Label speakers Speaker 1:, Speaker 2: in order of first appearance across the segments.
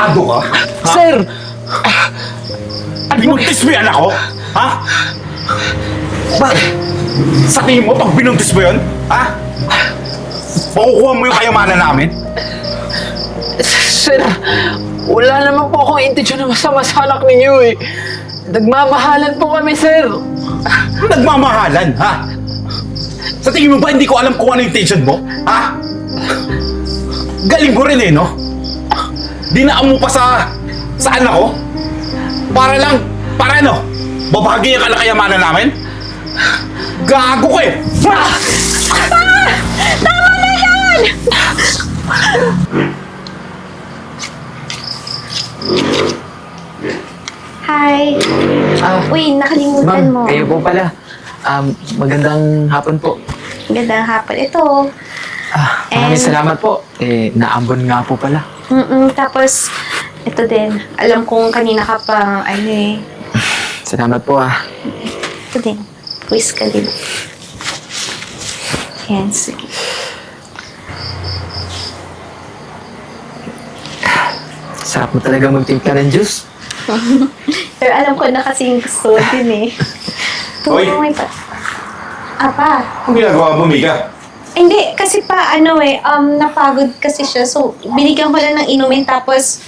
Speaker 1: Tarantado ka? Ha?
Speaker 2: Sir!
Speaker 1: Binuntis mo yung anak ko? Ha? Bakit? Sa tingin mo, pag binuntis mo yun, ha? Makukuha mo yung kayamanan namin?
Speaker 2: Sir, wala naman po akong intensyon na masama sa anak ninyo eh. Nagmamahalan po kami, sir.
Speaker 1: Nagmamahalan, ha? Sa tingin mo ba hindi ko alam kung ano yung intention mo? Ha? Galing mo rin eh, no? Dinaan mo pa sa anak ko? Para ano? Babahagi ka na kayamanan namin? Gago ko eh! Ah!
Speaker 3: Tama na yan! Hi. Uy, nakalimutan mo.
Speaker 2: Ma'am, kayo po pala. Magandang hapon po.
Speaker 3: Gandang hapon. Ito.
Speaker 2: Maraming salamat po. Naambon nga po pala.
Speaker 3: Tapos, ito din. Alam kong kanina ka pang,
Speaker 2: Salamat po
Speaker 3: ito din. Quiz ka din. Yan, sige.
Speaker 2: Sarap mo talaga magtimpla ng juice.
Speaker 3: Pero alam ko na kasi yung gusto mo din eh.
Speaker 1: Hoy!
Speaker 3: May pa. Apa?
Speaker 1: Ang ginagawa mo, Mika?
Speaker 3: Hindi, kasi pa, napagod kasi siya. So, binigyan ko lang ng inumin, tapos,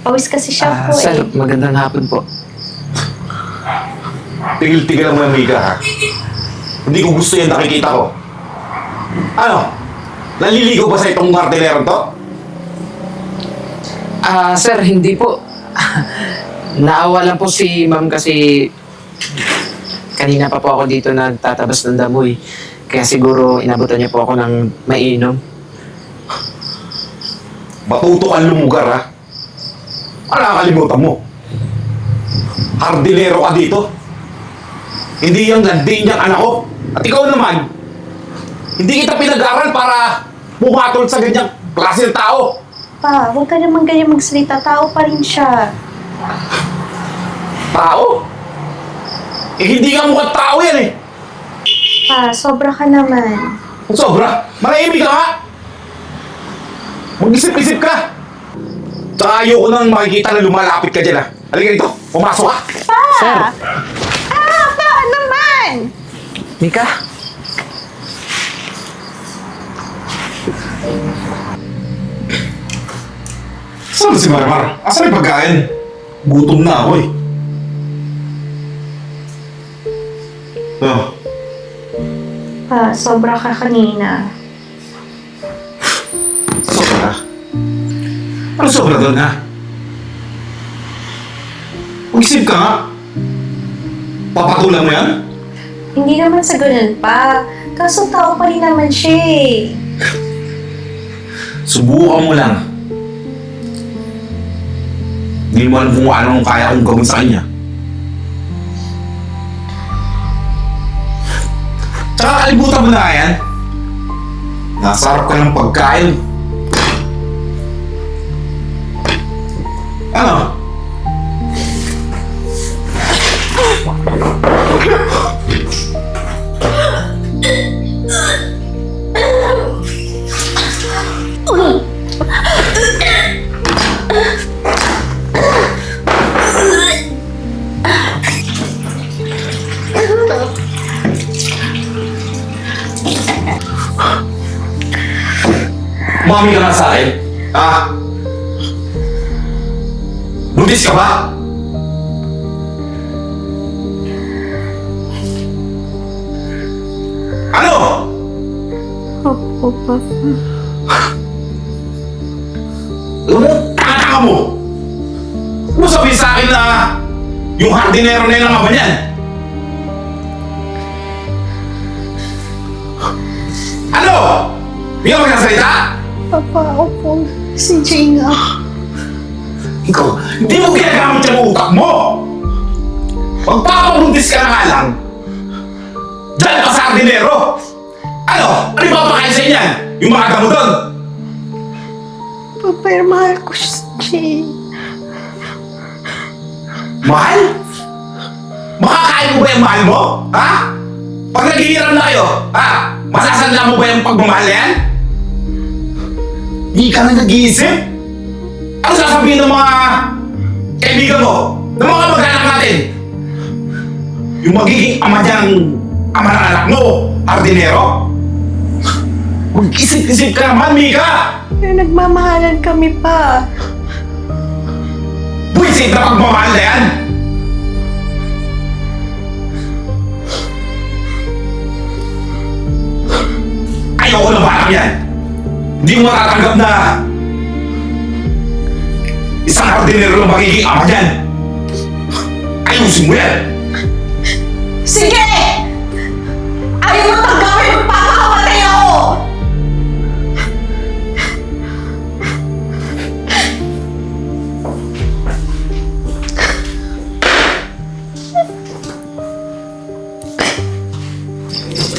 Speaker 3: pawis kasi siya po
Speaker 2: Sir,
Speaker 3: eh.
Speaker 2: magandang hapon po.
Speaker 1: Tigil-tigil lang mo, Mika, ha? Hindi ko gusto yan nakikita ko. Ano? Naliligaw ba sa itong martineron to?
Speaker 2: Sir, hindi po. Naawa lang po si ma'am kasi kanina pa po ako dito nagtatabas ng damoy. Kaya siguro inabutan niya po ako ng mainom.
Speaker 1: Matuto kang lumugar, ha? Ano nakakalimutan mo? Hardinero ka dito. Hindi yung landing niyang anak ko. At ikaw naman, hindi kita pinag-aral para pumatol sa ganyang klase ng tao.
Speaker 3: Pa, huwag ka naman ganyan magsalita. Tao pa rin siya.
Speaker 1: Tao? Hindi nga mukhang tao yan eh.
Speaker 3: Pa, sobra ka naman.
Speaker 1: Kung sobra, manahimik ka nga. Mag-isip-isip ka. Tsaka ayoko nang makikita na lumalapit ka dyan, ha. Halika dito, pumasok ka.
Speaker 3: Pa!
Speaker 2: Sir.
Speaker 3: Pa naman!
Speaker 2: Mika?
Speaker 1: Saan si Marimar? Asan yung pagkain? Gutom na ako eh. Oh,
Speaker 3: Pa, sobra ka kanina.
Speaker 1: sobra. Ano sobra doon, ha? Mag-isip ka nga. Papatulan mo yan?
Speaker 3: Hindi naman sa ganun pa. Kaso tao pa rin naman siya eh.
Speaker 1: Subukan mo lang. Hindi mo alam kung anong kaya kong gawin sa kanya. Tsaka kalibutan mo na nga yan. Nasarap ka ng pagkain. Ano? Mami ka nga sa akin? Ha? Buntis ka ba? Ano?
Speaker 3: Opo, Papa.
Speaker 1: Alam mo, taka mo! Huwag mo sabihin sa akin na yung hardinero na yun ang ama niyan. Ano? Hindi ka magsasalita?
Speaker 3: Papa, opo. Si Jay nga.
Speaker 1: Ikaw, hindi mo ginagamit yung utak mo! Magpapabuntis ka na nga lang! Diyan ka sa hardinero! Ano? Ano yung papakain sa inyan? Yung mga damo doon?
Speaker 3: Papa, mahal ko si Jay.
Speaker 1: Mahal? Makakain mo ba yung mahal mo? Ha? Pag naghihiram na kayo, ha? Masasanla mo ba yung pagmamahal na yan? Di ka na nag-iisip? Ano sasabihin ng mga kaibigan mo? Ng mga mag-anak natin? Yung magiging ama dyan, ama ng anak mo, hardinero? Mag-isip-isip ka naman, Mika!
Speaker 3: Pero nagmamahalan kami pa.
Speaker 1: Buisit na pagmamahal na yan! Ayoko na parang yan! Hindi mo matatanggap na isang hardinero lang magiging ama dyan! Ayusin mo yan!
Speaker 3: Sige! Ayaw mo tanggapin, magpapakamatay ako!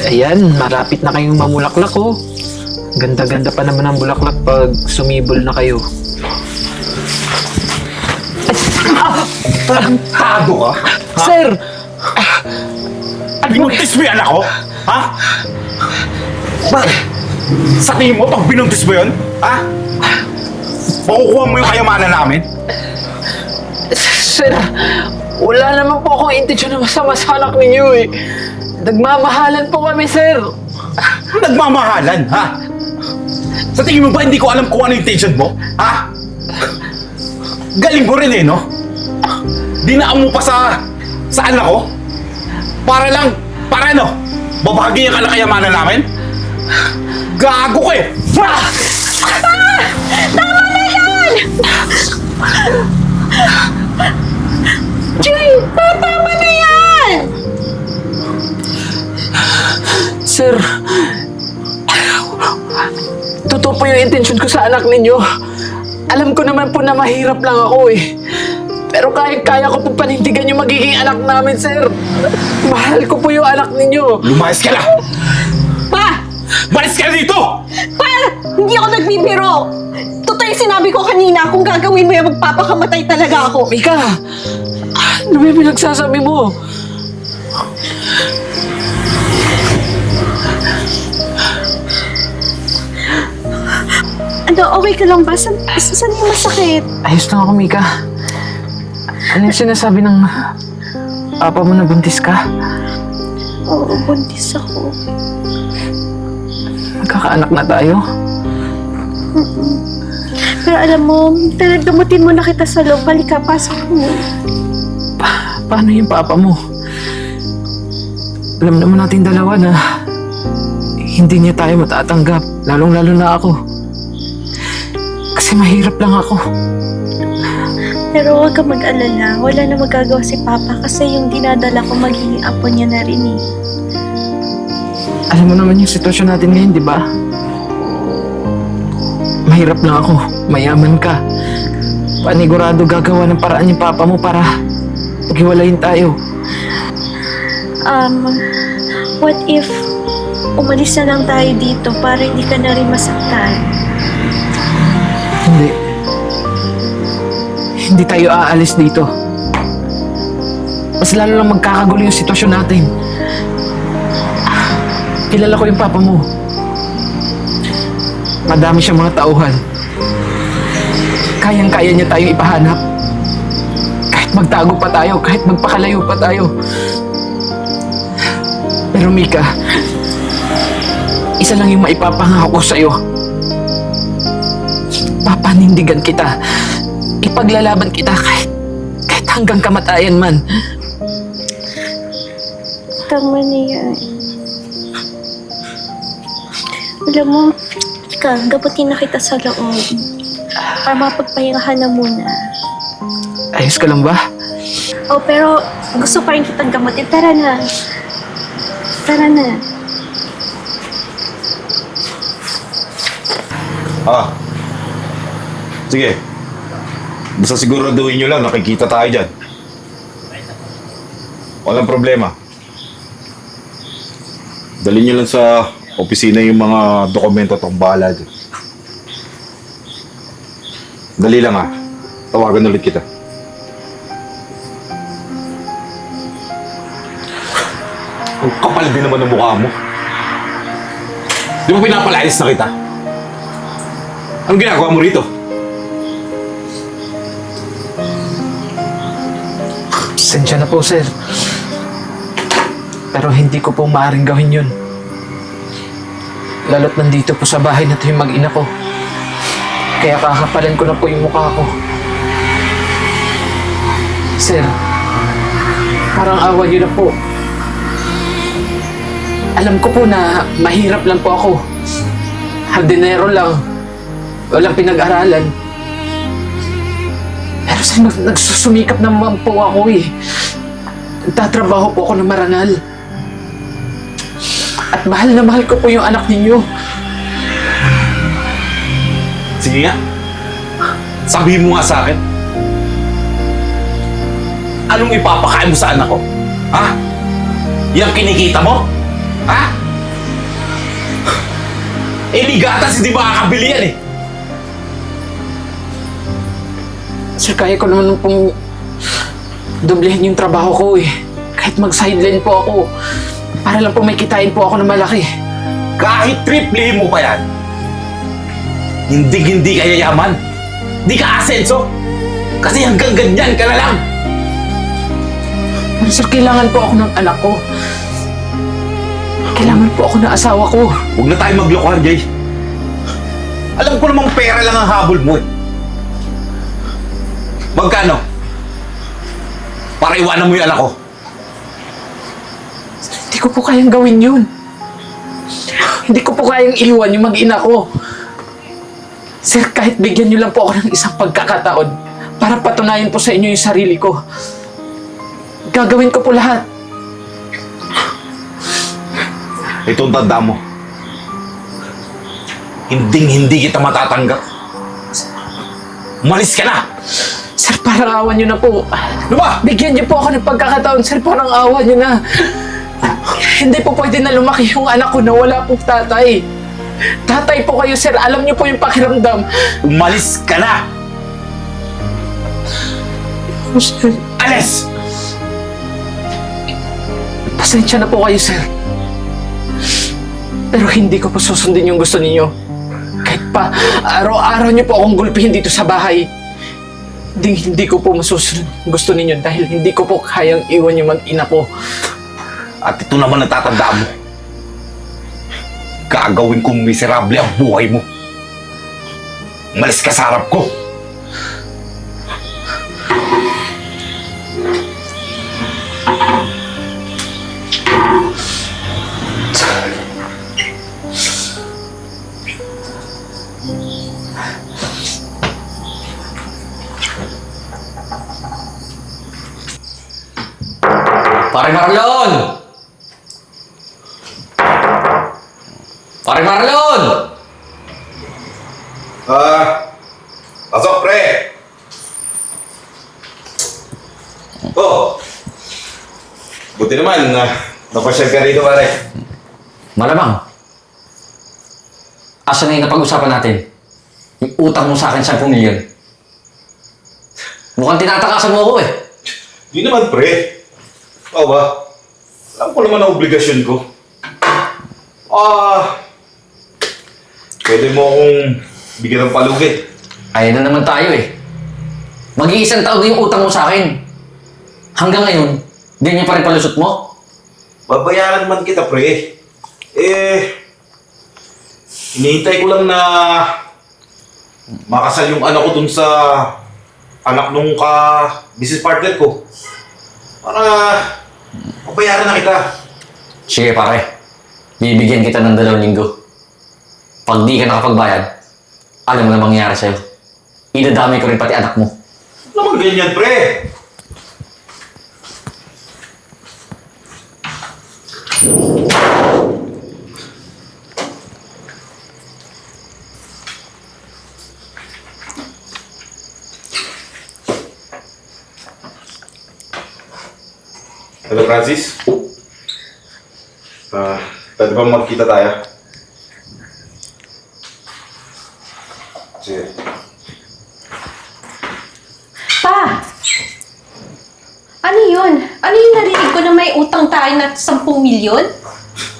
Speaker 2: Ayan, malapit na kayong mamulaklak oh. Ganda-ganda pa naman ang bulaklak pag sumibol na kayo.
Speaker 1: Tarantado ka?
Speaker 2: Sir!
Speaker 1: Binuntis mo yung anak ko? Ha? Bakit? Sa tingin mo, pag binuntis mo yun? Ha? Makukuha mo yung kayamanan namin?
Speaker 2: Sir, wala naman po akong intensyon na masama sa anak ninyo eh. Nagmamahalan po kami, sir.
Speaker 1: Nagmamahalan, ha? Sa tingin mo ba hindi ko alam kung ano yung intention mo? Ha? Galing mo rin eh, no? Dinaan mo pa sa anak ko? Para ano? Babahagi yung kalakayamanan namin? Gago ka eh! Ah!
Speaker 3: Tama na yan! Jay, tama na yan!
Speaker 2: Sir, totoo po yung intensyon ko sa anak ninyo. Alam ko naman po na mahirap lang ako eh. Pero kaya ko po panindigan yung magiging anak namin, sir. Mahal ko po yung anak ninyo.
Speaker 1: Lumayas ka na!
Speaker 3: Pa!
Speaker 1: Malis ka na dito!
Speaker 3: Pa! Hindi ako nagbibiro! Totoo yung sinabi ko kanina, kung gagawin mo yan, magpapakamatay talaga ako.
Speaker 2: Mika, ano ba yung pinagsasabi mo?
Speaker 3: Ano, okay ka lang ba? Saan yung masakit?
Speaker 2: Ayos lang ako, Mika. Ano yung sinasabi ng papa mo na buntis ka?
Speaker 3: Oo, buntis ako.
Speaker 2: Magkakaanak na tayo?
Speaker 3: Pero alam mo, gamutin mo na kita sa loob. Halika, pasok mo.
Speaker 2: Paano yung papa mo? Alam naman natin dalawa na hindi niya tayo matatanggap. Lalong-lalo na ako. Kasi mahirap lang ako.
Speaker 3: Pero huwag ka mag-alala. Wala na magagawa si Papa kasi yung dinadala ko magiging apo niya na rin eh.
Speaker 2: Alam mo naman yung sitwasyon natin ngayon, di ba? Mahirap lang ako. Mayaman ka. Panigurado gagawa ng paraan yung papa mo para paghiwalayin tayo.
Speaker 3: What if umalis na lang tayo dito para hindi ka na rin masaktan?
Speaker 2: Hindi. Hindi tayo aalis dito. Mas lalo lang magkakagulo yung sitwasyon natin. Kilala ko yung papa mo. Madami siyang mga tauhan. Kayang-kaya niya tayong ipahanap. Kahit magtago pa tayo, kahit magpakalayo pa tayo. Pero Mika, isa lang yung maipapangako ko sa'yo. Papanindigan kita. Ipaglalaban kita kahit hanggang kamatayan man.
Speaker 3: Tama na yan. Alam mo, gabutin na kita sa loob. Para mapagpahingahan na muna.
Speaker 2: Ayos ka lang ba?
Speaker 3: Oh, pero gusto pa rin kitang gamutin. Tara na. Tara na.
Speaker 1: Sige. Basta siguraduhin nyo lang, nakikita tayo dyan. Walang problema. Dalhin nyo lang sa opisina yung mga dokumento at ang bahala dyan. Dali lang tawagan ulit kita. Ang kapal din naman ng mukha mo. Di ba pinapalayas na kita? Anong ginagawa mo rito?
Speaker 2: Pasensya na po, sir. Pero hindi ko po maaaring gawin yun. Lalo't nandito po sa bahay na ito yung mag-ina ko. Kaya kakapalan ko na po yung mukha ko. Sir, parang awa yun na po. Alam ko po na mahirap lang po ako. Hardinero lang. Walang pinag-aralan. Pero sir, nagsusumikap naman po ako eh. Nagtatrabaho po ako ng marangal. At mahal na mahal ko po yung anak ninyo.
Speaker 1: Sige nga. Sabihin mo nga sa akin. Anong ipapakain mo sa anak ko? Ha? Yang kinikita mo? Ha? Eh, ligatas, hindi makakabili yan eh.
Speaker 2: Sir, kaya ko naman pong doblehin yung trabaho ko eh. Kahit mag-sideline po ako. Para lang po may kitain po ako na malaki.
Speaker 1: Kahit triplihin mo pa yan, hindi ka yayaman. Hindi ka asenso. Kasi hanggang ganyan ka na lang.
Speaker 2: Pero sir, kailangan po ako ng anak ko. Kailangan po ako ng asawa ko.
Speaker 1: Huwag na tayo maglokohan, Jay. Alam ko namang pera lang ang habol mo eh. Magkano? Para iwanan mo yung anak ko.
Speaker 2: Hindi ko po kayang gawin yun. Hindi ko po kayang iwan yung mag-ina ko. Sir, kahit bigyan niyo lang po ako ng isang pagkakataon para patunayan po sa inyo yung sarili ko. Gagawin ko po lahat.
Speaker 1: Ito ang tanda mo. Hindi kita matatanggap. Umalis ka na!
Speaker 2: Sir, parang awa niyo na po.
Speaker 1: Ano ba?
Speaker 2: Bigyan niyo po ako ng pagkakataon, sir. Parang awa niyo na. Hindi po pwede na lumaki yung anak ko na wala pong tatay. Tatay po kayo, sir. Alam niyo po yung pakiramdam.
Speaker 1: Umalis ka na!
Speaker 2: Oh, sir.
Speaker 1: Alis!
Speaker 2: Pasensya na po kayo, sir. Pero hindi ko po susundin yung gusto ninyo. Kahit pa araw-araw niyo po akong gulpihin dito sa bahay. Hindi ko po masusunod yung gusto ninyo dahil hindi ko po kayang iwan yung mag-ina ko.
Speaker 1: At ito naman ang tatandaan mo. Gagawin kong miserable ang buhay mo. Umalis ka sa harap ko.
Speaker 4: Pare Marlon! Pare Marlon!
Speaker 1: Pasok, pre! Oh! Buti naman, napasyal ka rito, pare.
Speaker 4: Malamang. Asa na yung napag-usapan natin? Yung utang mo sa akin 10 milyon. Mukhang tinatakasan mo ako eh.
Speaker 1: Hindi naman, pre. Oo ba? Alam ko naman ang obligasyon ko. Pwede mo akong bigyan ng palugit.
Speaker 4: Ayun na naman tayo eh. Mag-iisang taon na yung utang mo sa akin. Hanggang ngayon, di niya pa rin palusot mo?
Speaker 1: Babayaran man kita, pre. Hinihintay ko lang na makasal yung anak ko dun sa anak nung business partner ko. Para mabayaran na kita.
Speaker 4: Sige pare, bibigyan kita ng 2 linggo. Pag di ka nakapagbayad, alam mo na mangyayari sa'yo. Idadamay ko rin pati anak mo.
Speaker 1: Ano naman ganyan, pre? Hello, Francis. Pwede ba magkita tayo? Sige.
Speaker 5: Pa! Ano yun? Ano yung narinig ko na may utang tayo na 10 milyon?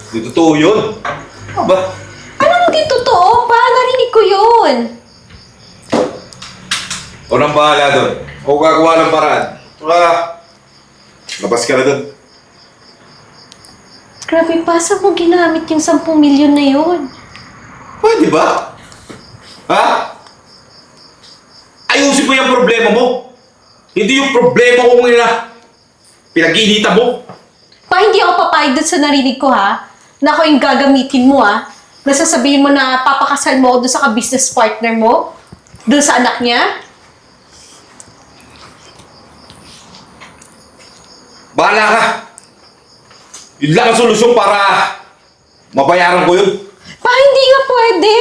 Speaker 1: Di totoo yun. Ba?
Speaker 5: Anong di totoo, pa? Narinig ko yun.
Speaker 1: Ako nang bahala doon. Ako gagawa ng paraan. Labas ka na doon.
Speaker 5: Grabe pa, saan mo ginamit yung 10 milyon na yun?
Speaker 1: Pwede ba? Ha? Ayusin mo yung problema mo. Hindi yung problema ko ngayon na pinag-iinitan mo.
Speaker 5: Pa, hindi ako papayag doon sa narinig ko, ha? Na ako yung gagamitin mo, ha? Nasasabihin mo na papakasal mo ako doon sa ka-business partner mo? Doon sa anak niya?
Speaker 1: Bahala ka. Yun lang ang solusyon para mabayaran ko yun.
Speaker 5: Pa, hindi nga pwede.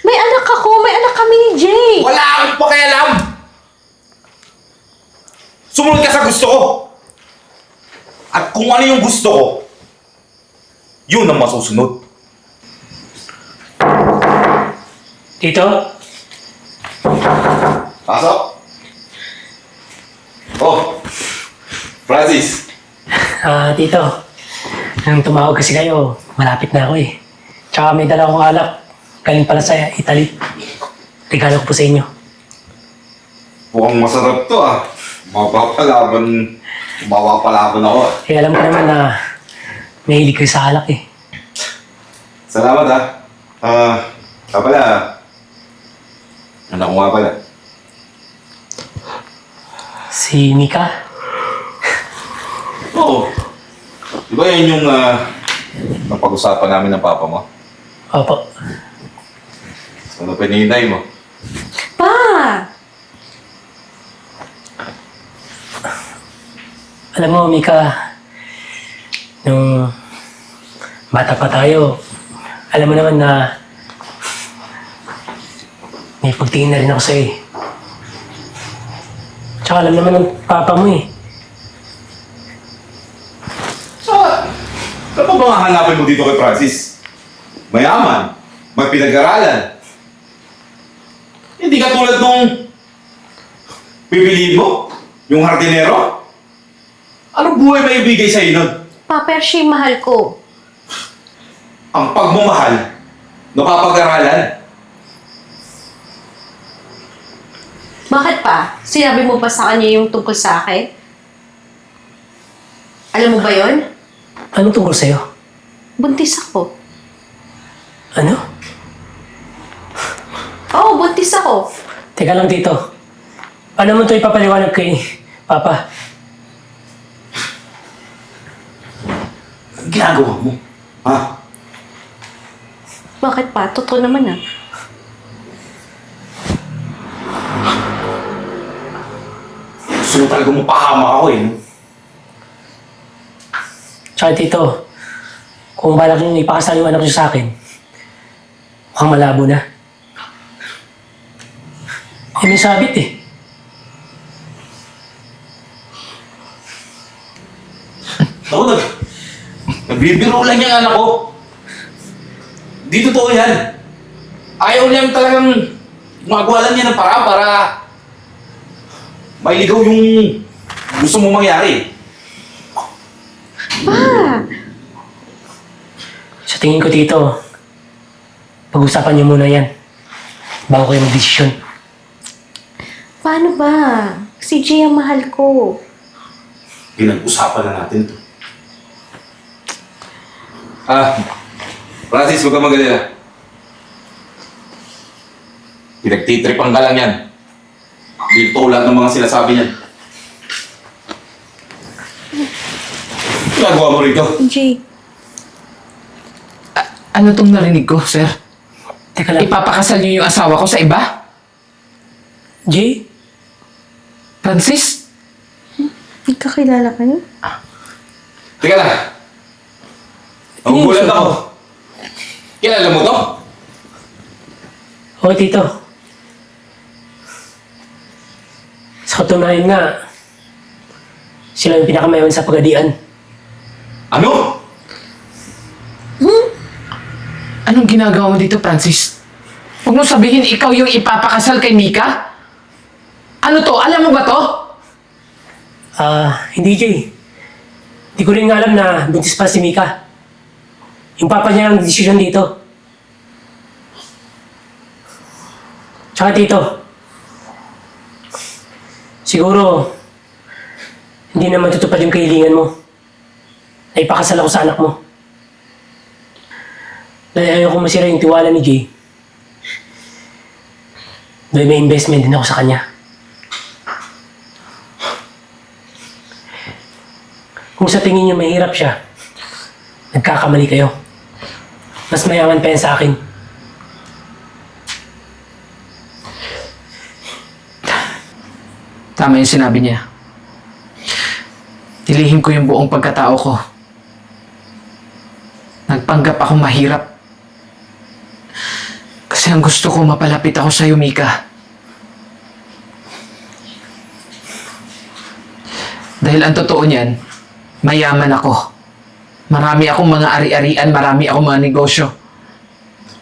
Speaker 5: May anak ako, may anak kami ni Jay.
Speaker 1: Wala akong pakialam. Sumunod ka sa gusto ko. At kung ano yung gusto ko, yun ang masusunod.
Speaker 6: Tito?
Speaker 1: Pasok. Oh, Francis.
Speaker 6: Tito. Nang tumawag kasi kayo, malapit na ako eh. Tsaka may dala akong alak. Galing pala sa Italy. Regalo ko po sa inyo.
Speaker 1: Mukhang masarap to ah. Mapapalaban ako ah.
Speaker 6: Eh, alam ko naman na mahilig kayo sa alak eh.
Speaker 1: Salamat ah. Pala. Anak ko nga pala.
Speaker 6: Si Mika?
Speaker 1: Oo. Di ba yan yung napag-usapan namin ng papa mo?
Speaker 6: Opo.
Speaker 1: Ano pinihintay mo?
Speaker 5: Pa!
Speaker 6: Alam mo, Mika, nung bata pa tayo, alam mo naman na may pagtingin na rin ako sa'yo eh. Tsaka alam naman ng papa mo eh.
Speaker 1: Ano ba nga hanapin mo dito kay Francis? Mayaman, may pinag-aralan. Hindi ka tulad nung pipiliin mo, yung hardinero. Anong buhay may ibigay sa'yo nun?
Speaker 5: Pa, Percy, mahal ko.
Speaker 1: Ang pagmamahal, napapag-aralan.
Speaker 5: Bakit pa? Sinabi mo ba sa kanya yung tungkol sa akin? Alam mo ba yon?
Speaker 6: Anong tungkol sa'yo?
Speaker 5: Buntis ako.
Speaker 6: Ano?
Speaker 5: Oo, buntis ako.
Speaker 6: Teka lang dito. Paano mo ito ipapaliwanag kay Papa?
Speaker 1: Ang ginagawa mo, ha?
Speaker 5: Bakit pa? Totoo naman ah.
Speaker 1: Gusto mo talaga mapahamak ako eh.
Speaker 6: Tsaka tito, kung balak nyo ipakasal yung anak nyo sa akin, mukhang malabo na. Eh, may sabit eh.
Speaker 1: Ako nagbibiro lang yung anak ko. Di totoo yan. Ayaw lang talagang magawa lang niya ng paraan para mailigaw yung gusto mo mangyari.
Speaker 6: Sa tingin ko tito, pag-usapan nyo muna yan bago kayo mag-desisyon.
Speaker 5: Paano ba? Si Jay ang mahal ko.
Speaker 1: Pinag-usapan na natin to. Francis, huwag kang magalala. Pinagtitripan ka lang yan. Dito lahat ng mga sinasabi niyan. Ginagawa mo rito.
Speaker 5: Jay,
Speaker 2: Ano tong narinig ko, sir?
Speaker 6: Teka lang,
Speaker 2: Ipapakasal niyo yung asawa ko sa iba?
Speaker 6: Jay?
Speaker 2: Francis?
Speaker 3: Nagkakilala kayo?
Speaker 1: Teka lang. Nagugulat ako. Kilala mo to?
Speaker 6: Oo, tito. Sa katunayan nga, sila yung pinakamayaman sa pagadian.
Speaker 1: Ano?
Speaker 2: Anong ginagawa mo dito, Francis? Huwag mo sabihin ikaw yung ipapakasal kay Mika? Ano to? Alam mo ba to?
Speaker 6: Hindi, Jay. Hindi ko rin nga alam na buntis pa si Mika. Yung papa niya ang desisyon dito. Tsaka tito, Siguro, hindi naman tutupad yung kahilingan mo. Na ipakasal ako sa anak mo. Dahil ayaw ko masira yung tiwala ni Jay. Dahil may investment din ako sa kanya. Kung sa tingin niyo mahirap siya, nagkakamali kayo. Mas mayaman pa yan sa akin.
Speaker 2: Tama yung sinabi niya. Tilihin ko yung buong pagkatao ko. Nagpanggap akong mahirap. Kasi ang gusto ko mapalapit ako sa'yo, Mika. Dahil ang totoo niyan, mayaman ako. Marami akong mga ari-arian, marami akong mga negosyo.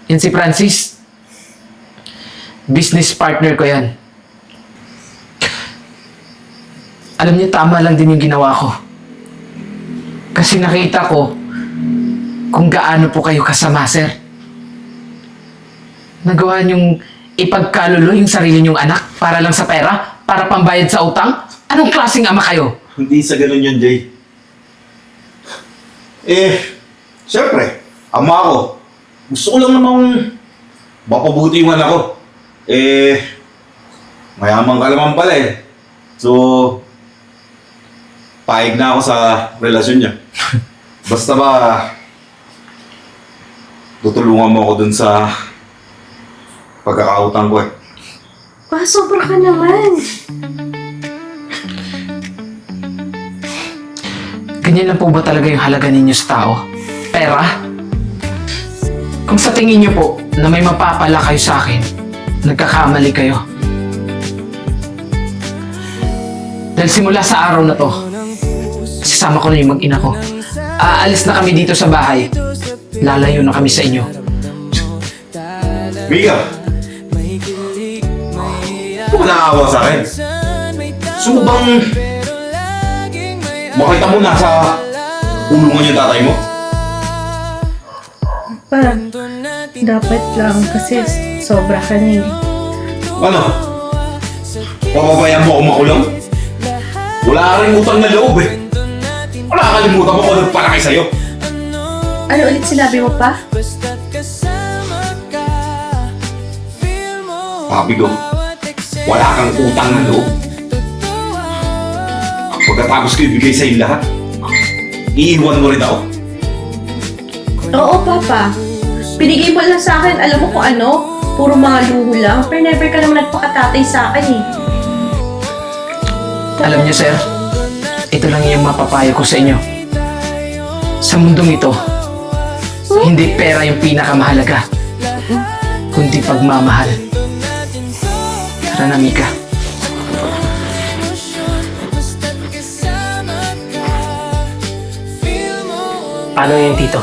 Speaker 2: Yan si Francis. Business partner ko yan. Alam niya, tama lang din yung ginawa ko. Kasi nakita ko kung gaano po kayo kasama, sir. Nagawa niyong ipagkalulo yung sarili niyong anak para lang sa pera? Para pambayad sa utang? Anong klaseng ama kayo?
Speaker 1: Hindi sa ganun yun, Jay. Siyempre, ama ako. Gusto ko lang namang mapabuti yung anak ko. Mayaman ka naman pala eh. So, paig na ako sa relasyon niya. Basta ba, tutulungan mo ako dun sa pagkakautang ko eh.
Speaker 3: Pa, sobra ka naman.
Speaker 2: Ganyan lang po ba talaga yung halaga ninyo sa tao? Pera? Kung sa tingin niyo po na may mapapala kayo sa akin, nagkakamali kayo. Dahil simula sa araw na to, sasama ko na yung mag-ina ko. Aalis na kami dito sa bahay. Lalayo na kami sa inyo.
Speaker 1: Mika! Huwag ka naawa sa akin. Gusto mo bang makita mo nasa ulungan yung tatay mo?
Speaker 3: Pa, dapat lang kasi sobra ka na eh.
Speaker 1: Ano? Papabayaan mo ako makulong? Wala ka rin utang na loob eh. Wala kakalimutan mo kung nagpalaki sa'yo.
Speaker 3: Ano ulit sinabi mo pa?
Speaker 1: Papi ko, wala kang utang na loob. Pagkatapos ko ibigay sa'yo lahat, iiwan mo rin ako.
Speaker 3: Oo, Papa. Pinigay mo lang sa akin, alam mo kung ano? Puro mga luho lang. Pero never ka naman nagpakatatay sa akin eh.
Speaker 2: Alam niyo, sir, ito lang yung mapapayo ko sa inyo. Sa mundong ito, hindi pera yung pinakamahalaga, kundi pagmamahal. Tara na, Mika.
Speaker 6: Paano yan, Tito?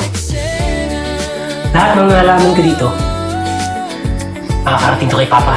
Speaker 6: Lahat ng nalaman ko dito, makakarating to kay Papa.